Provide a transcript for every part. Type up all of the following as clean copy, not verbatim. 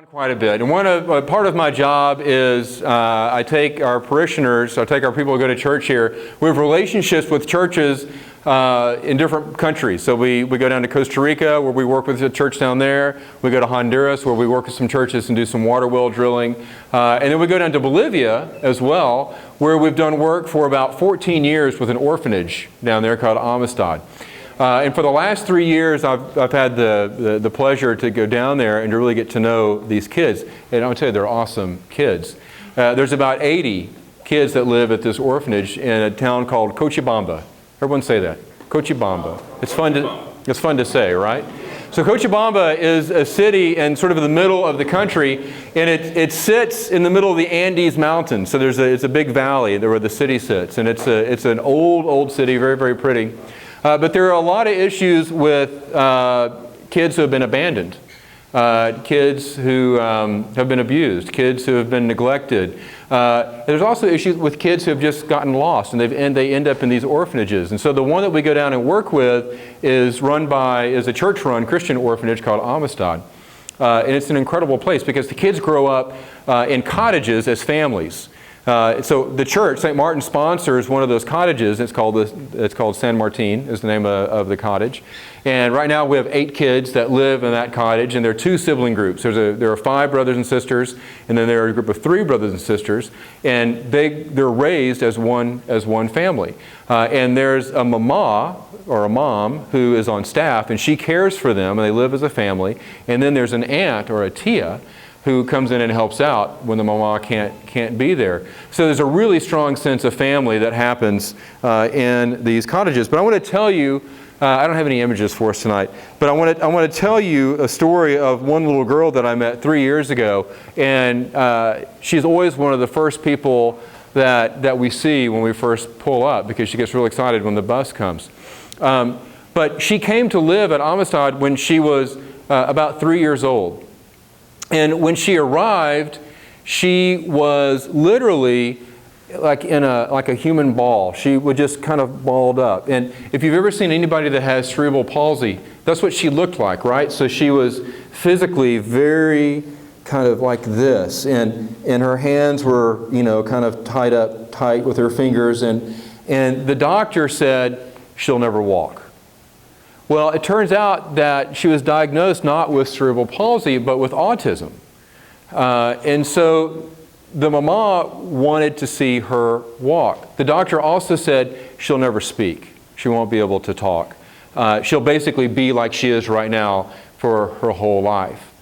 on quite a bit, and part of my job is I take our parishioners, I take our people who go to church here. We have relationships with churches in different countries. So we go down to Costa Rica, where we work with a church down there. We go to Honduras, where we work with some churches and do some water well drilling. And then we go down to Bolivia as well, where we've done work for about 14 years with an orphanage down there called Amistad. And for the last 3 years, I've had the pleasure to go down there and to really get to know these kids. And I'll tell you, they're awesome kids. There's about 80 kids that live at this orphanage in a town called Cochabamba. Everyone say that. Cochabamba. It's fun to say, right? So Cochabamba is a city in sort of the middle of the country, and it sits in the middle of the Andes Mountains. So it's a big valley where the city sits, and it's an old city, very, very pretty. But there are a lot of issues with kids who have been abandoned, kids who have been abused, kids who have been neglected. There's also issues with kids who have just gotten lost, and they end up in these orphanages. And so the one that we go down and work with is a church-run Christian orphanage called Amistad. And it's an incredible place because the kids grow up in cottages as families. So the church, St. Martin, sponsors one of those cottages. It's called San Martin is the name of the cottage. And right now we have 8 kids that live in that cottage, and there are 2 sibling groups. There are 5 brothers and sisters, and then there are a group of 3 brothers and sisters, and they're raised as one family. And there's a mama or a mom who is on staff, and she cares for them, and they live as a family. And then there's an aunt or a tia who comes in and helps out when the mama can't be there. So there's a really strong sense of family that happens in these cottages. But I want to tell you, I don't have any images for us tonight, but I want to tell you a story of one little girl that I met 3 years ago, and she's always one of the first people that we see when we first pull up, because she gets really excited when the bus comes. But she came to live at Amistad when she was about 3 years old. And when she arrived, she was literally like a human ball. She would just kind of balled up. And if you've ever seen anybody that has cerebral palsy, that's what she looked like, right? So she was physically very kind of like this. And her hands were, kind of tied up tight with her fingers. And the doctor said, she'll never walk. Well, it turns out that she was diagnosed not with cerebral palsy, but with autism. And so the mama wanted to see her walk. The doctor also said she'll never speak. She won't be able to talk. She'll basically be like she is right now for her whole life.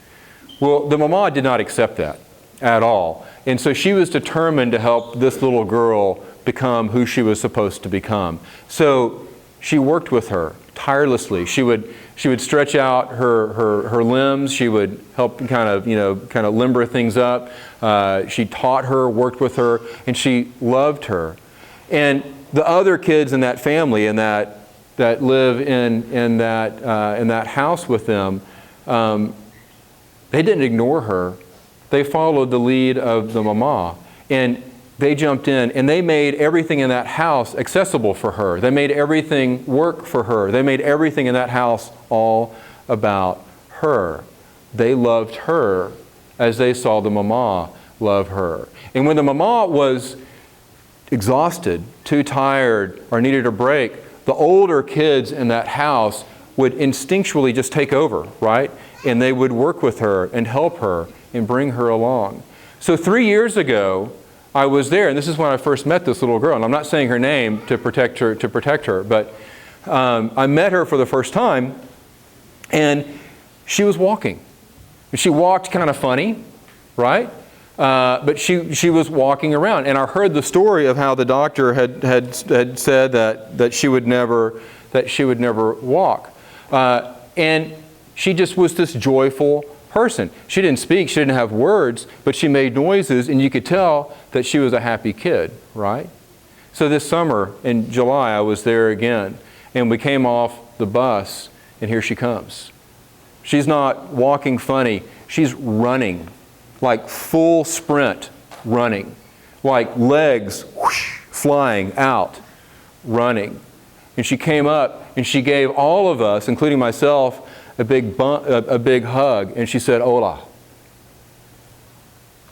Well, the mama did not accept that at all. And so she was determined to help this little girl become who she was supposed to become. So she worked with her tirelessly. She would stretch out her limbs. She would help kind of limber things up. She taught her, worked with her, and she loved her. And the other kids in that family and that live in that house with them, they didn't ignore her. They followed the lead of the mama, and they jumped in, and they made everything in that house accessible for her. They made everything work for her. They made everything in that house all about her. They loved her as they saw the mama love her. And when the mama was exhausted, too tired, or needed a break, the older kids in that house would instinctually just take over, right? And they would work with her and help her and bring her along. So 3 years ago, I was there, and this is when I first met this little girl. And I'm not saying her name to protect her, but I met her for the first time, and she was walking. She walked kind of funny, right? But she was walking around, and I heard the story of how the doctor had said that she would never walk, and she just was this joyful person. She didn't speak, she didn't have words, but she made noises, and you could tell that she was a happy kid, right? So this summer in July, I was there again, and we came off the bus, and here she comes. She's not walking funny, she's running, like full sprint running, like legs whoosh, flying out, running. And she came up, and she gave all of us, including myself, a big hug, and she said, "Hola."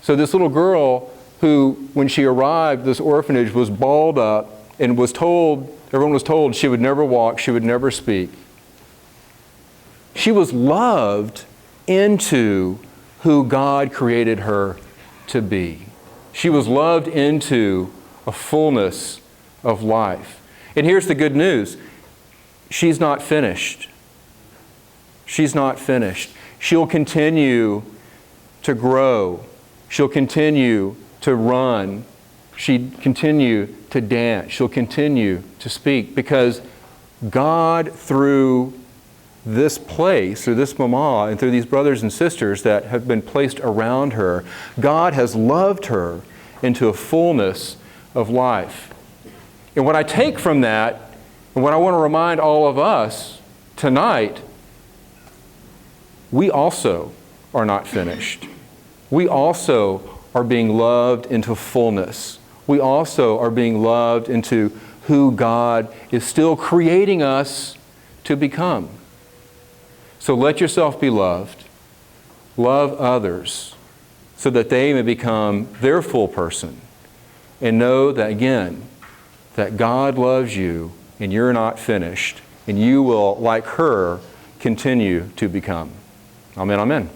So this little girl who, when she arrived, this orphanage was balled up and was told, everyone was told she would never walk, she would never speak. She was loved into who God created her to be. She was loved into a fullness of life. And here's the good news. She's not finished. She's not finished. She'll continue to grow. She'll continue to run. She'll continue to dance. She'll continue to speak because God, through this place, through this mama, and through these brothers and sisters that have been placed around her, God has loved her into a fullness of life. And what I take from that, and what I want to remind all of us tonight, we also are not finished. We also are being loved into fullness. We also are being loved into who God is still creating us to become. So let yourself be loved. Love others so that they may become their full person. And know that, again, that God loves you and you're not finished. And you will, like her, continue to become. Amen, amen.